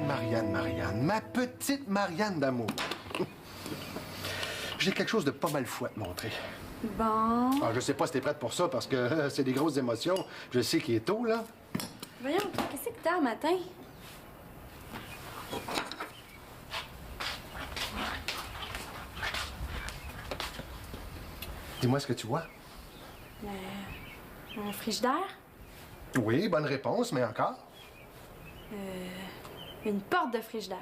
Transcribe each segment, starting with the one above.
Marianne, ma petite Marianne d'amour. J'ai quelque chose de pas mal fou à te montrer. Bon. Ah, je sais pas si t'es prête pour ça, parce que c'est des grosses émotions. Je sais qu'il est tôt, là. Voyons, qu'est-ce que t'as, matin? Dis-moi ce que tu vois. Un frigidaire? Oui, bonne réponse, mais encore? Une porte de frigidaire.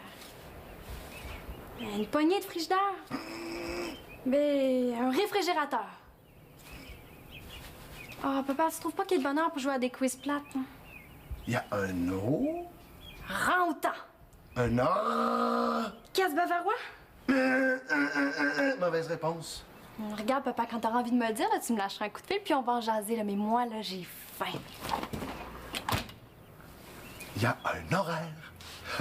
Une poignée de frigidaire. Ben, un réfrigérateur. Oh, papa, tu trouves pas qu'il est de bonne heure pour jouer à des quiz plates? Hein? Il y a un eau. Rang-outan. Un A. Casse bavarois? Mauvaise réponse. Regarde, papa, quand t'auras envie de me le dire, là, tu me lâcheras un coup de fil, puis on va en jaser, là. Mais moi, là, j'ai faim. Il y a un horaire.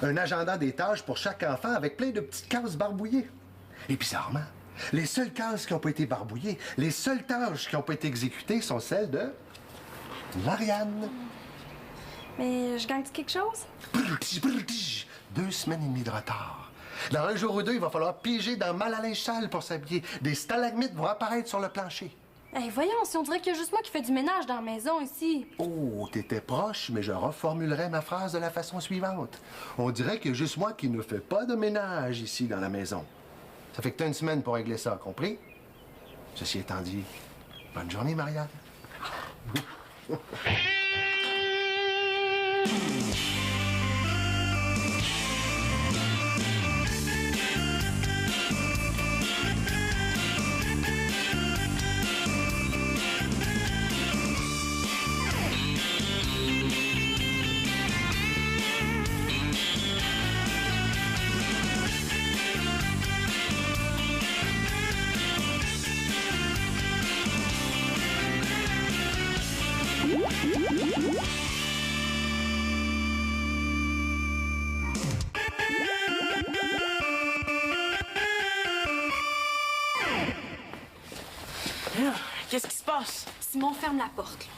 Un agenda des tâches pour chaque enfant avec plein de petites cases barbouillées. Et bizarrement, les seules cases qui n'ont pas été barbouillées, les seules tâches qui n'ont pas été exécutées sont celles de Marianne. Mais je gagne-tu quelque chose? 2 semaines et demie de retard. Dans un jour ou deux, il va falloir piger dans mal à linge sale pour s'habiller. Des stalagmites vont apparaître sur le plancher. Hey, voyons, si on dirait qu'il y a juste moi qui fais du ménage dans la maison ici. Oh, t'étais proche, mais je reformulerai ma phrase de la façon suivante. On dirait qu'il y a juste moi qui ne fais pas de ménage ici dans la maison. Ça fait que t'as une semaine pour régler ça, compris? Ceci étant dit, bonne journée, Marianne. Qu'est-ce qui se passe? Simon, ferme la porte, là.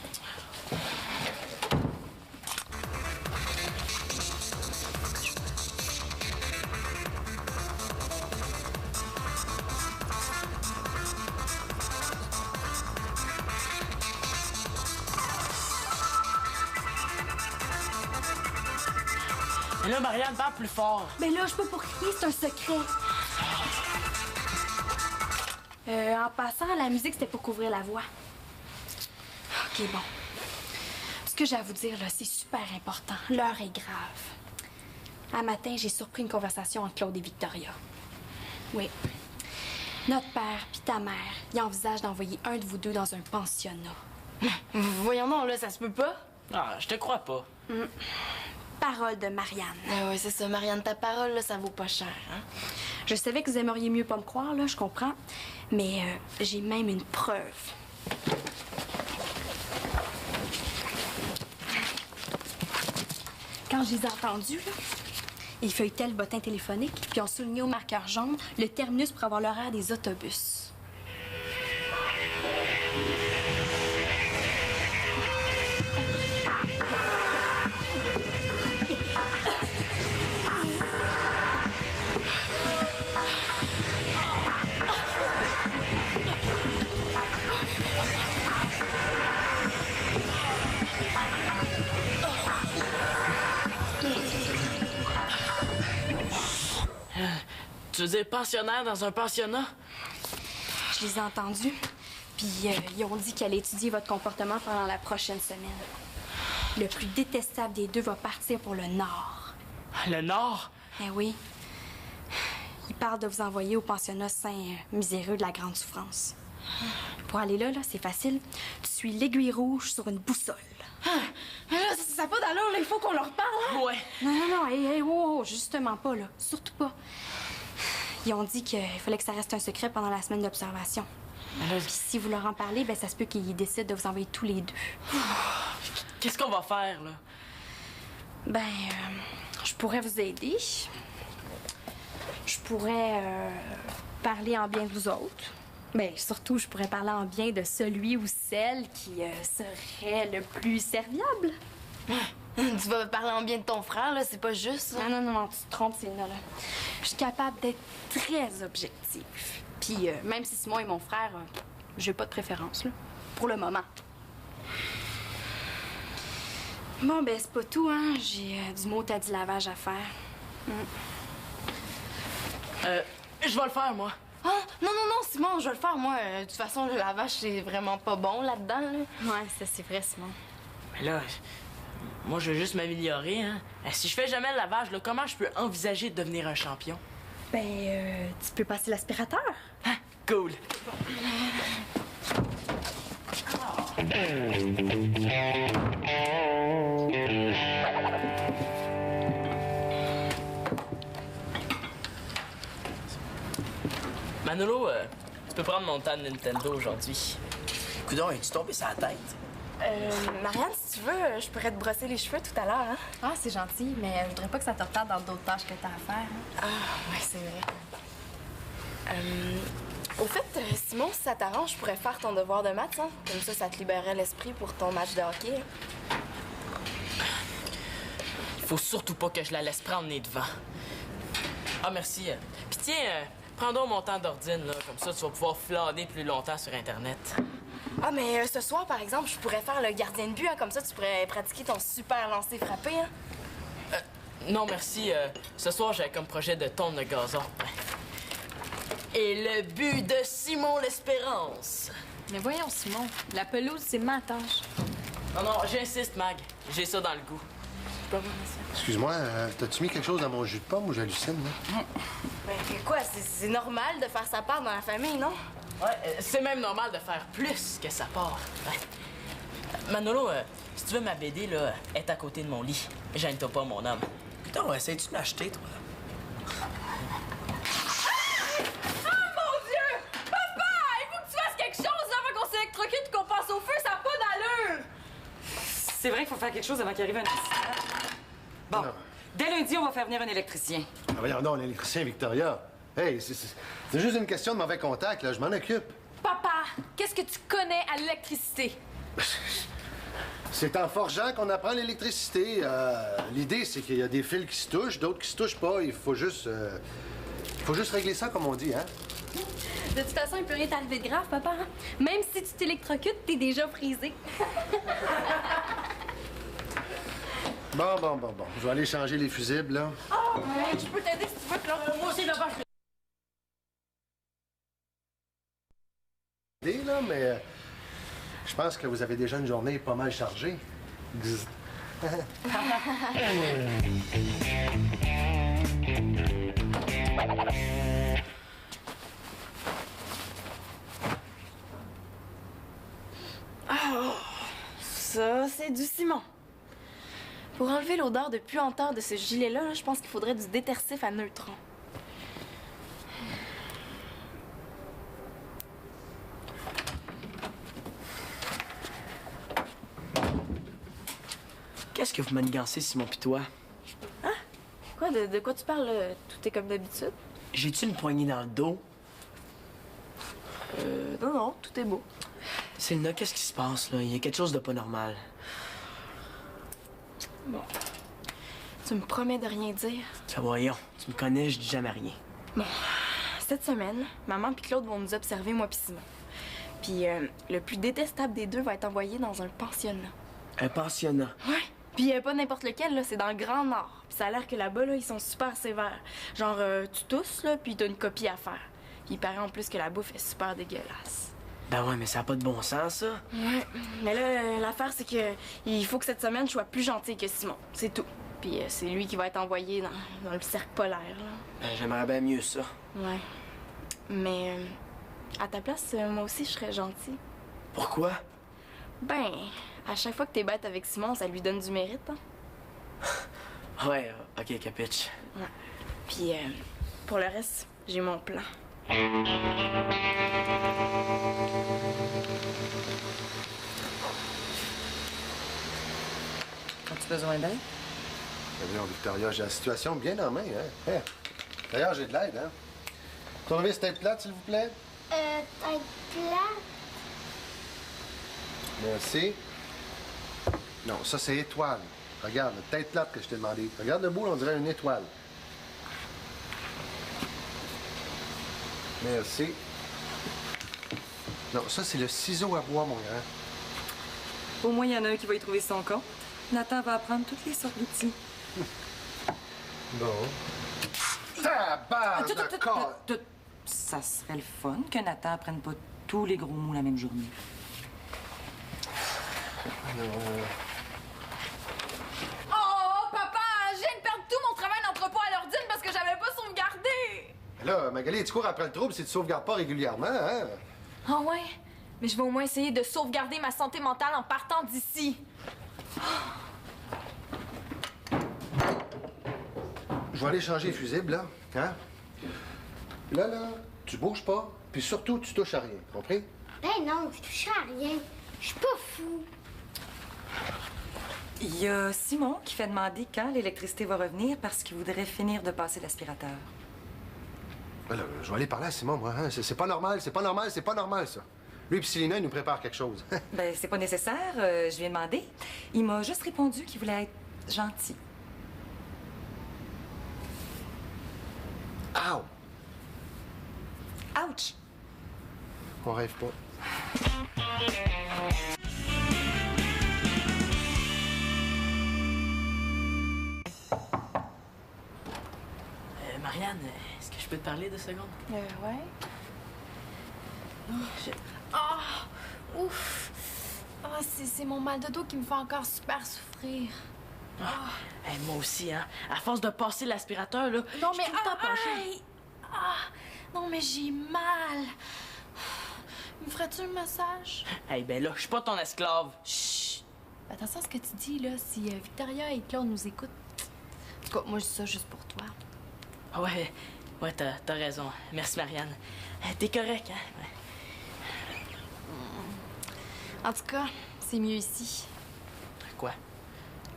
Mais là, Marianne, parle plus fort. Ben là, je peux pas crier, c'est un secret. En passant, la musique, c'était pour couvrir la voix. OK, bon. Ce que j'ai à vous dire, là, c'est super important. L'heure est grave. Un matin, j'ai surpris une conversation entre Claude et Victoria. Oui. Notre père puis ta mère, ils envisagent d'envoyer un de vous deux dans un pensionnat. Voyons non, là, ça se peut pas. Ah, je te crois pas. Parole de Marianne. Ah ouais, c'est ça, Marianne, ta parole, là, ça vaut pas cher, hein? Je savais que vous aimeriez mieux pas me croire, là, je comprends. Mais j'ai même une preuve. Quand je les ai entendus, là, ils feuilletaient le bottin téléphonique, puis ont souligné au marqueur jaune le terminus pour avoir l'horaire des autobus. Tu veux dire pensionnaire dans un pensionnat? Je les ai entendus, puis ils ont dit qu'ils allaient étudier votre comportement pendant la prochaine semaine. Le plus détestable des deux va partir pour le Nord. Le Nord? Eh oui. Ils parlent de vous envoyer au pensionnat Saint-Miséreux de la Grande Souffrance. Pour aller là, c'est facile. Tu suis l'aiguille rouge sur une boussole. Mais là, ça n'a pas d'allure, là, il faut qu'on leur parle, hein? Ouais. Non, hey, wow, justement pas, là. Surtout pas. Ils ont dit qu'il fallait que ça reste un secret pendant la semaine d'observation. Puis si vous leur en parlez, ben ça se peut qu'ils décident de vous envoyer tous les deux. Qu'est-ce qu'on va faire, là? Ben, je pourrais vous aider. Je pourrais parler en bien de vous autres. Ben, surtout, je pourrais parler en bien de celui ou celle qui serait le plus serviable. Tu vas parler en bien de ton frère, là, c'est pas juste. Ça. Non, tu te trompes, Célina, là. Je suis capable d'être très objective. Puis même si Simon est mon frère, j'ai pas de préférence, là. Pour le moment. Bon, ben c'est pas tout, hein. J'ai du mot à du lavage à faire. Je vais le faire, moi. Ah, non, Simon, je vais le faire, moi. De toute façon, le lavage, c'est vraiment pas bon là-dedans, là. Ouais, ça c'est vrai, Simon. Mais là, moi, je veux juste m'améliorer, hein. Si je fais jamais le lavage, là, comment je peux envisager de devenir un champion? Ben, tu peux passer l'aspirateur. Ah, cool. Manolo, tu peux prendre mon temps de Nintendo aujourd'hui. Coudon, es-tu tombé sur la tête? Marianne, si tu veux, je pourrais te brosser les cheveux tout à l'heure, hein? Ah, c'est gentil, mais je voudrais pas que ça te retarde dans d'autres tâches que t'as à faire. Ah, ouais, c'est vrai. Au fait, Simon, si ça t'arrange, je pourrais faire ton devoir de maths, hein? Comme ça te libérerait l'esprit pour ton match de hockey. Hein? Faut surtout pas que je la laisse prendre nez devant. Ah, merci. Puis tiens, prends donc mon temps d'ordine, là. Comme ça, tu vas pouvoir flâner plus longtemps sur Internet. Ah, mais ce soir, par exemple, je pourrais faire le gardien de but, hein? Comme ça, tu pourrais pratiquer ton super lancer frappé, hein? Non, merci. Ce soir, j'ai comme projet de tondre le gazon. Et le but de Simon l'Espérance. Mais voyons, Simon, la pelouse, c'est ma tâche. Non, j'insiste, Mag. J'ai ça dans le goût. Excuse-moi, t'as-tu mis quelque chose dans mon jus de pomme ou j'hallucine, là? Ben, quoi, c'est normal de faire sa part dans la famille, non? Ouais, c'est même normal de faire plus que sa part. Ouais. Manolo, si tu veux ma BD, là, elle est à côté de mon lit. Gêne-toi pas, mon homme. Putain, essayes-tu de l'acheter, toi? C'est vrai qu'il faut faire quelque chose avant qu'il arrive un accident. Bon, dès lundi, on va faire venir un électricien. Ah, voyons donc, l'électricien Victoria. Hey, c'est juste une question de mauvais contact, là. Je m'en occupe. Papa, qu'est-ce que tu connais à l'électricité? C'est en forgeant qu'on apprend l'électricité. L'idée, c'est qu'il y a des fils qui se touchent, d'autres qui se touchent pas. Il faut juste régler ça comme on dit, hein? De toute façon, il peut rien t'arriver de grave, papa. Hein? Même si tu t'électrocutes, t'es déjà frisé. Bon. Je vais aller changer les fusibles, là. Oh, je peux t'aider si tu veux, Claude. Moi aussi, là-bas, Là, mais je pense que vous avez déjà une journée pas mal chargée. Gzz. Ça, c'est du ciment. Pour enlever l'odeur de puanteur de ce gilet-là, là, je pense qu'il faudrait du détersif à neutrons. Qu'est-ce que vous manigancez, Simon pis toi? Quoi, de quoi tu parles, là? Tout est comme d'habitude? J'ai-tu une poignée dans le dos? Non, tout est beau. Célina, qu'est-ce qui se passe, là? Il y a quelque chose de pas normal. Bon. Tu me promets de rien dire? Ça, voyons. Tu me connais, je dis jamais rien. Bon. Cette semaine, maman puis Claude vont nous observer, moi puis Simon. Puis le plus détestable des deux va être envoyé dans un pensionnat. Un pensionnat. Ouais. Puis pas n'importe lequel, là, c'est dans le Grand Nord. Puis ça a l'air que là-bas, là, ils sont super sévères. Genre, tu tousses, là, puis t'as une copie à faire. Puis il paraît en plus que la bouffe est super dégueulasse. Ben ouais, mais ça a pas de bon sens, ça. Ouais. Mais là, l'affaire, c'est que il faut que cette semaine, je sois plus gentille que Simon. C'est tout. Puis c'est lui qui va être envoyé dans le cercle polaire, là. Ben, j'aimerais bien mieux ça. Ouais. Mais à ta place, moi aussi, je serais gentille. Pourquoi? Ben, à chaque fois que t'es bête avec Simon, ça lui donne du mérite, hein? Ouais, ok, capitch. Ouais. Puis pour le reste, j'ai mon plan. As-tu besoin d'aide? Voyons, Victoria, j'ai la situation bien en main, hein? Hein? D'ailleurs, j'ai de l'aide, hein? Tournevis tête plate, s'il vous plaît. Tête plate. Merci. Non, ça, c'est étoile. Regarde, la tête plate que je t'ai demandé. Regarde le bout, on dirait une étoile. Merci. Non, ça, c'est le ciseau à bois, mon grand. Au moins, il y en a un qui va y trouver son compte. Nathan va apprendre toutes les sortes d'outils. Bon. Tabarnak! Ça serait le fun que Nathan apprenne pas tous les gros mots la même journée. Oh, papa, je viens de perdre tout mon travail d'entrepôt à l'ordine parce que j'avais pas sauvegardé. Là, Magali, tu cours après le trouble si tu sauvegardes pas régulièrement, hein? Ah ouais? Mais je vais au moins essayer de sauvegarder ma santé mentale en partant d'ici. Je vais aller changer les fusibles, là. Hein? Là, tu bouges pas, puis surtout, tu touches à rien. Compris? Ben non, je touche à rien. Je suis pas fou. Il y a Simon qui fait demander quand l'électricité va revenir parce qu'il voudrait finir de passer l'aspirateur. Ben là, je vais aller parler à Simon, moi. Hein? C'est pas normal, c'est pas normal, c'est pas normal, ça. Lui et Célina, ils nous préparent quelque chose. Ben, c'est pas nécessaire. Je lui ai demandé. Il m'a juste répondu qu'il voulait être gentil. Ow! Ouch! On rêve pas. Marianne, est-ce que je peux te parler 2 secondes? Ouais. Ouf! Ah, c'est mon mal de dos qui me fait encore super souffrir. Moi aussi, hein. À force de passer l'aspirateur, là, Non, je mais suis tout le temps penché. non, mais j'ai mal. Me ferais-tu un massage? Ben là, je suis pas ton esclave. Chut! Attention à ce que tu dis, là. Si Victoria et Claude nous écoutent. En tout cas, moi, je dis ça juste pour toi. Ouais, t'as raison. Merci, Marianne. T'es correct, hein? Ouais. En tout cas, c'est mieux ici. Quoi?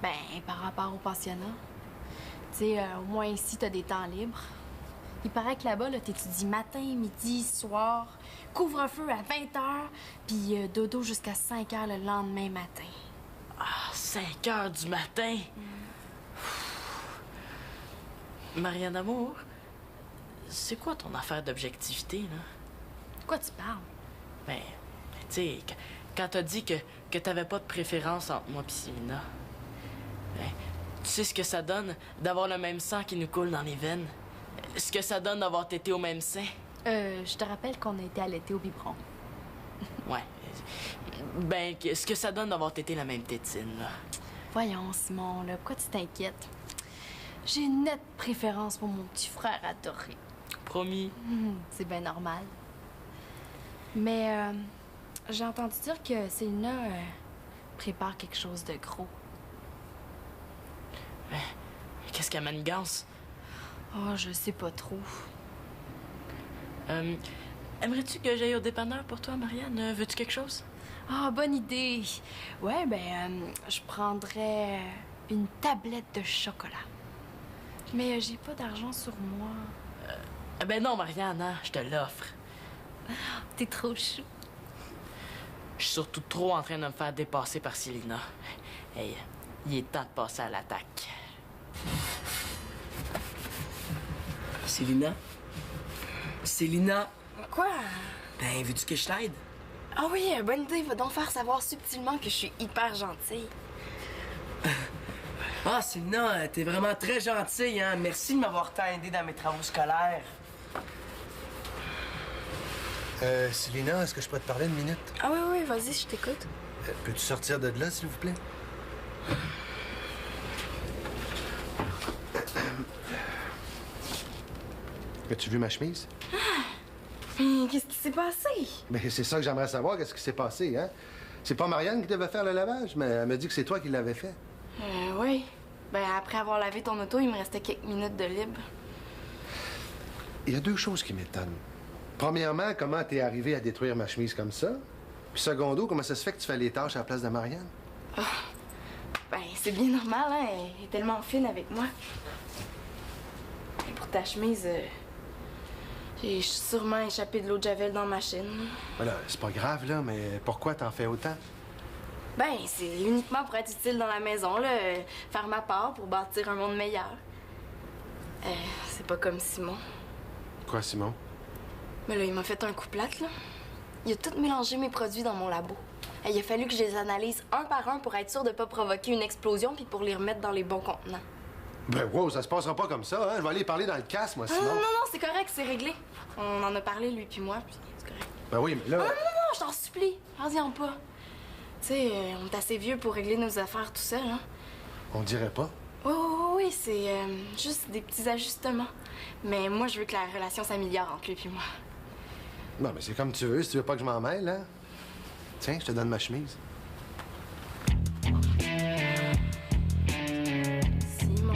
Ben, par rapport au pensionnat. Tu sais, au moins ici, t'as des temps libres. Il paraît que là-bas, là, t'étudies matin, midi, soir, couvre-feu à 20h, puis dodo jusqu'à 5h le lendemain matin. 5 heures du matin? Marianne Amour, c'est quoi ton affaire d'objectivité, là? De quoi tu parles? Ben, tu sais, quand t'as dit que t'avais pas de préférence entre moi et Célina, ben, tu sais ce que ça donne d'avoir le même sang qui nous coule dans les veines? Ce que ça donne d'avoir tété au même sein? Je te rappelle qu'on a été allaité au biberon. Ouais. Ben, ce que ça donne d'avoir tété la même tétine, là. Voyons, Simon, là, pourquoi tu t'inquiètes? J'ai une nette préférence pour mon petit frère adoré. Promis. C'est bien normal. Mais j'ai entendu dire que Célina prépare quelque chose de gros. Qu'est-ce qu'elle manigance? Oh, je sais pas trop. Aimerais-tu que j'aille au dépanneur pour toi, Marianne? Veux-tu quelque chose? Ah, bonne idée. Ouais, je prendrais une tablette de chocolat. Mais j'ai pas d'argent sur moi. Ben non, Marianne, hein, je te l'offre. T'es trop chou. Je suis surtout trop en train de me faire dépasser par Célina. Hey, il est temps de passer à l'attaque. Célina? Célina? Quoi? Ben, veux-tu que je t'aide? Ah oui, bonne idée. Va donc faire savoir subtilement que je suis hyper gentille. Ah, Célina, t'es vraiment très gentille, hein? Merci de m'avoir tant aidé dans mes travaux scolaires. Célina, est-ce que je peux te parler une minute? Ah oui, vas-y, je t'écoute. Peux-tu sortir de là, s'il vous plaît? As-tu vu ma chemise? Mais qu'est-ce qui s'est passé? Ben, c'est ça que j'aimerais savoir, qu'est-ce qui s'est passé, hein? C'est pas Marianne qui devait faire le lavage, mais elle m'a dit que c'est toi qui l'avais fait. Oui. Ben, après avoir lavé ton auto, il me restait quelques minutes de libre. Il y a 2 choses qui m'étonnent. Premièrement, comment t'es arrivé à détruire ma chemise comme ça? Puis secondo, comment ça se fait que tu fais les tâches à la place de Marianne? Ben, c'est bien normal, hein? Elle est tellement fine avec moi. Et pour ta chemise, j'ai sûrement échappé de l'eau de Javel dans ma machine. Voilà, c'est pas grave, là, mais pourquoi t'en fais autant? Ben, c'est uniquement pour être utile dans la maison, là. Faire ma part pour bâtir un monde meilleur. C'est pas comme Simon. Quoi, Simon? Mais là, il m'a fait un coup plate, là. Il a tout mélangé mes produits dans mon labo. Il a fallu que je les analyse un par un pour être sûr de pas provoquer une explosion puis pour les remettre dans les bons contenants. Ben, wow, ça se passera pas comme ça, hein? Je vais aller parler dans le casse, moi, Simon. Non, c'est correct, c'est réglé. On en a parlé, lui puis moi, puis c'est correct. Ben oui, mais là... Non, je t'en supplie. Regarde-y pas. Tu sais, on est assez vieux pour régler nos affaires tout seul, hein. On dirait pas. Oui, c'est juste des petits ajustements. Mais moi, je veux que la relation s'améliore entre lui et moi. Non, mais c'est comme tu veux, si tu veux pas que je m'en mêle, hein? Tiens, je te donne ma chemise. Simon.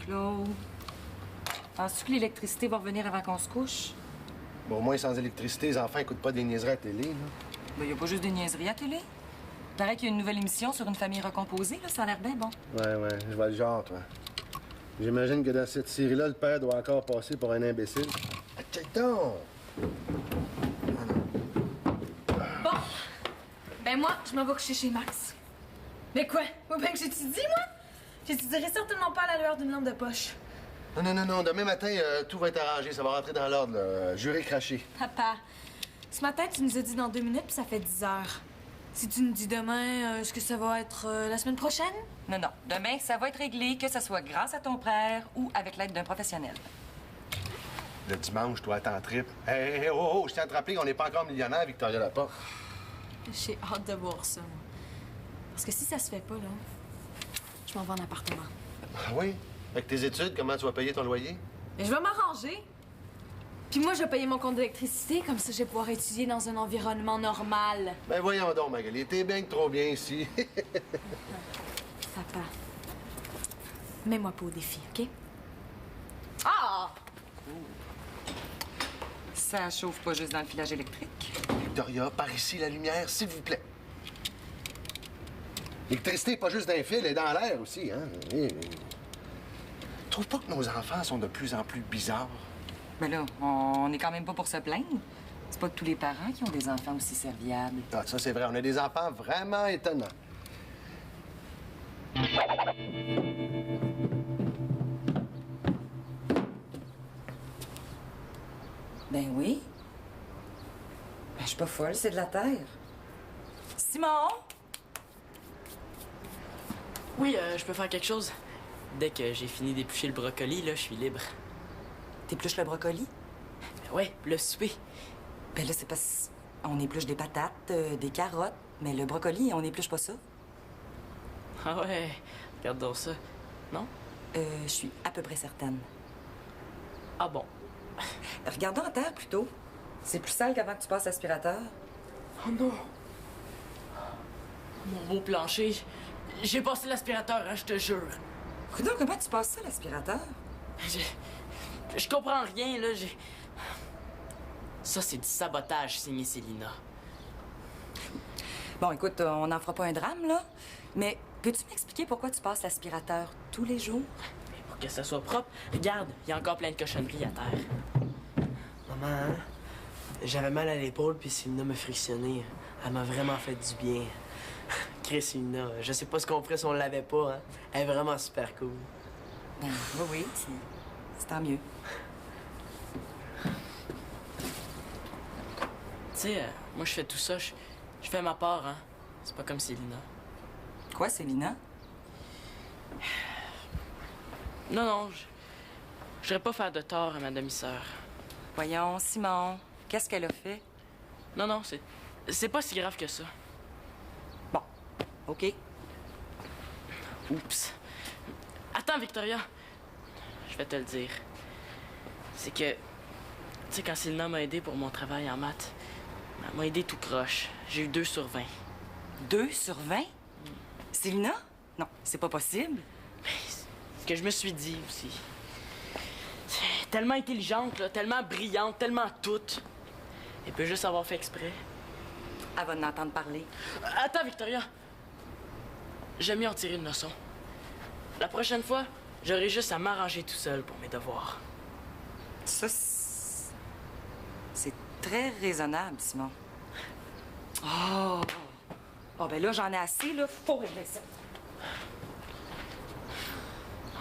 Claude, penses-tu que l'électricité va revenir avant qu'on se couche? Bon, au moins, sans électricité, les enfants écoutent pas des niaiseries à la télé, là. Ben, y a pas juste des niaiseries à télé. Paraît qu'il y a une nouvelle émission sur une famille recomposée, là. Ça a l'air bien bon. Ouais, je vois le genre, toi. J'imagine que dans cette série-là, le père doit encore passer pour un imbécile. Ah, check donc! Bon. Ben moi, je m'en vais coucher chez Max. Mais quoi? Moi, ben que j'étudie, moi? J'étudierai certainement pas à la lueur d'une lampe de poche. Non. Demain matin, tout va être arrangé. Ça va rentrer dans l'ordre, là. Juré craché. Papa, ce matin, tu nous as dit dans 2 minutes, puis ça fait 10 heures. Si tu nous dis demain, est-ce que ça va être la semaine prochaine? Non. Demain, ça va être réglé, que ce soit grâce à ton frère ou avec l'aide d'un professionnel. Le dimanche, toi, t'en tripes. Hey, oh, je tiens à te rappeler qu'on n'est pas encore millionnaire, Victoria Laporte. J'ai hâte de voir ça, moi. Parce que si ça se fait pas, là, je m'en vais en appartement. Ah oui? Avec tes études, comment tu vas payer ton loyer? Mais je vais m'arranger. Puis moi, je vais payer mon compte d'électricité, comme ça, je vais pouvoir étudier dans un environnement normal. Ben voyons donc, Magali, t'es bien que trop bien ici. Papa, mets-moi pas au défi, OK? Ah! Ça chauffe pas juste dans le filage électrique. Victoria, par ici la lumière, s'il vous plaît. L'électricité n'est pas juste dans les fils, elle est dans l'air aussi, hein? Trouve pas que nos enfants sont de plus en plus bizarres? Ben là, on est quand même pas pour se plaindre. C'est pas tous les parents qui ont des enfants aussi serviables. Ah, ça, c'est vrai. On a des enfants vraiment étonnants. Ben oui. Ben, je suis pas folle, c'est de la terre. Simon! Oui, je peux faire quelque chose. Dès que j'ai fini d'éplucher le brocoli, là, je suis libre. T'épluches le brocoli? Ouais, le souper. Ben là, c'est parce on épluche des patates, des carottes, mais le brocoli, on n'épluche pas ça. Ah ouais, regarde donc ça. Non? Je suis à peu près certaine. Ah bon? Regardons en terre plutôt. C'est plus sale qu'avant que tu passes l'aspirateur. Oh non! Mon beau plancher. J'ai passé l'aspirateur, hein, je te jure. Coudonc, comment tu passes ça, l'aspirateur? Je comprends rien, là. Ça, c'est du sabotage, signé Célina. Bon, écoute, on n'en fera pas un drame, là. Mais peux-tu m'expliquer pourquoi tu passes l'aspirateur tous les jours? Pour que ça soit propre, regarde, il y a encore plein de cochonneries à terre. Maman, hein? J'avais mal à l'épaule, puis Célina m'a frictionné. Elle m'a vraiment fait du bien. Chris, Célina, je sais pas ce qu'on ferait si on l'avait pas, hein? Elle est vraiment super cool. Ben, oui, c'est tant mieux. Tu sais, moi, je fais tout ça, je fais ma part, hein. C'est pas comme Célina. Quoi, Célina? Non, je voudrais pas faire de tort à ma demi-sœur. Voyons, Simon, qu'est-ce qu'elle a fait? Non, c'est pas si grave que ça. Bon, OK. Oups. Attends, Victoria. Je vais te le dire. C'est que... Tu sais, quand Célina m'a aidé pour mon travail en maths, elle m'a aidé tout croche. J'ai eu 2 sur 20. 2 sur 20? Célina? Non, c'est pas possible. C'est ce que je me suis dit aussi. C'est tellement intelligente, là, tellement brillante, tellement toute. Elle peut juste avoir fait exprès. Elle va en entendre parler. Attends, Victoria. J'aime mieux en tirer une leçon. La prochaine fois, j'aurai juste à m'arranger tout seul pour mes devoirs. Ça, c'est très raisonnable, Simon. Oh, ben là, j'en ai assez, là. Faut régler ça.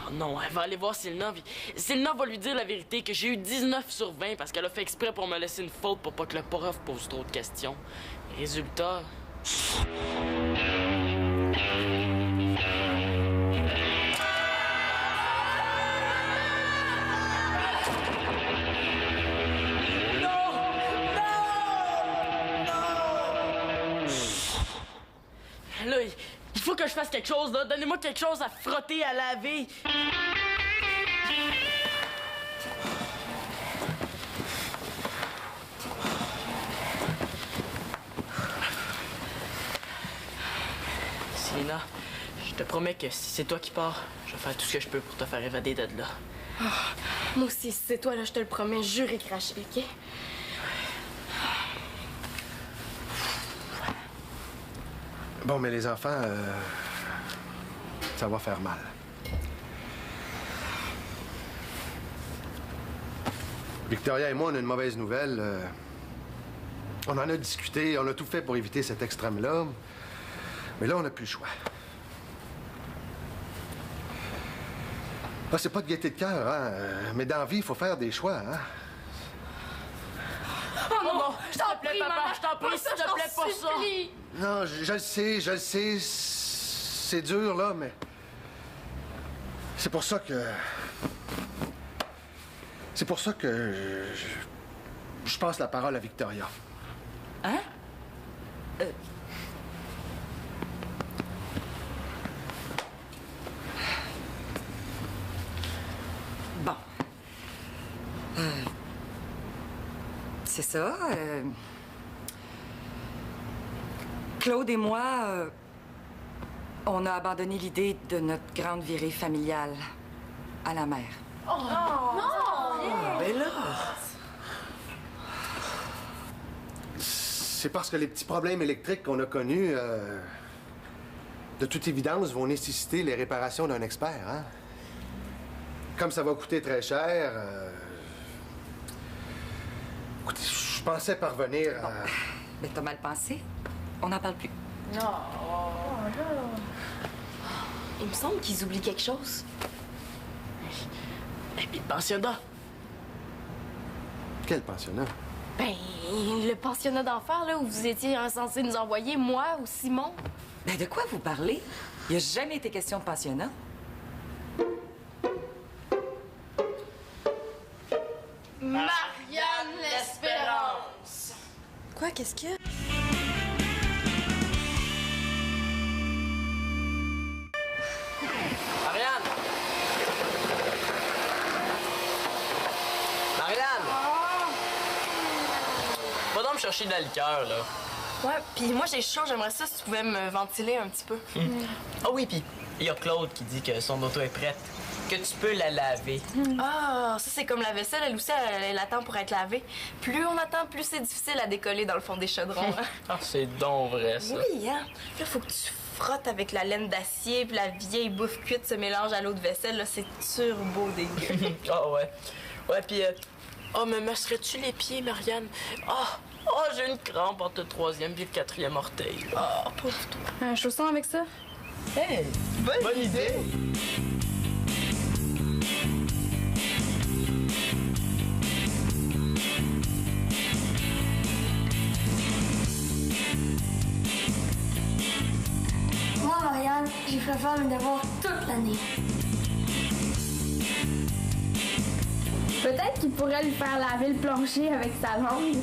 Oh non, elle va aller voir Selena. Selena va lui dire la vérité, que j'ai eu 19 sur 20 parce qu'elle a fait exprès pour me laisser une faute pour pas que le prof pose trop de questions. Résultat... Là, il faut que je fasse quelque chose, là. Donnez-moi quelque chose à frotter, à laver. Selena, je te promets que si c'est toi qui pars, je vais faire tout ce que je peux pour te faire évader de là. Oh, moi aussi, si c'est toi, là, je te le promets, jure et craché, OK? Bon, mais les enfants, ça va faire mal. Victoria et moi, on a une mauvaise nouvelle. On en a discuté, on a tout fait pour éviter cet extrême-là. Mais là, on n'a plus le choix. Ah, c'est pas de gaieté de cœur, hein? Mais dans la vie, il faut faire des choix, hein? Oh non, je t'en prie, papa, je t'en prie, s'il te plaît, pas ça. Non, je le sais, c'est dur, là, mais... C'est pour ça que je passe la parole à Victoria. Hein? Bon. C'est ça. Claude et moi, on a abandonné l'idée de notre grande virée familiale à la mer. Ben là... C'est parce que les petits problèmes électriques qu'on a connus, de toute évidence, vont nécessiter les réparations d'un expert, hein? Comme ça va coûter très cher, écoutez, je pensais parvenir à... Mais t'as mal pensé. On n'en parle plus. Il me semble qu'ils oublient quelque chose. Et puis le pensionnat. Quel pensionnat? Ben, le pensionnat d'enfer, là, où vous étiez censé nous envoyer, moi ou Simon. Ben, de quoi vous parlez? Il n'y a jamais été question de pensionnat. Marianne l'Espérance! Quoi, qu'est-ce qu'il y a? Marianne! Marianne! Va donc me chercher de la liqueur, là. Ouais, puis moi j'ai chaud, j'aimerais ça si tu pouvais me ventiler un petit peu. Ah oui, puis il y a Claude qui dit que son auto est prête, que tu peux la laver. Ah, ça c'est comme la vaisselle, elle aussi, elle attend pour être lavée. Plus on attend, plus c'est difficile à décoller dans le fond des chaudrons. Ah, c'est donc vrai, ça. Oui, hein? Là, faut que tu frottes avec la laine d'acier, puis la vieille bouffe cuite se mélange à l'eau de vaisselle, là, c'est turbo dégueu. Ah ouais. Ouais, puis... Oh, me masserais-tu les pieds, Marianne? Oh, j'ai une crampe entre le 3e et le 4e orteil. Oh, pauvre toi. Un chausson avec ça? Hey, bonne idée! Moi, Marianne, j'ai fait faire mes devoirs toute l'année. Peut-être qu'il pourrait lui faire laver le plancher avec sa langue.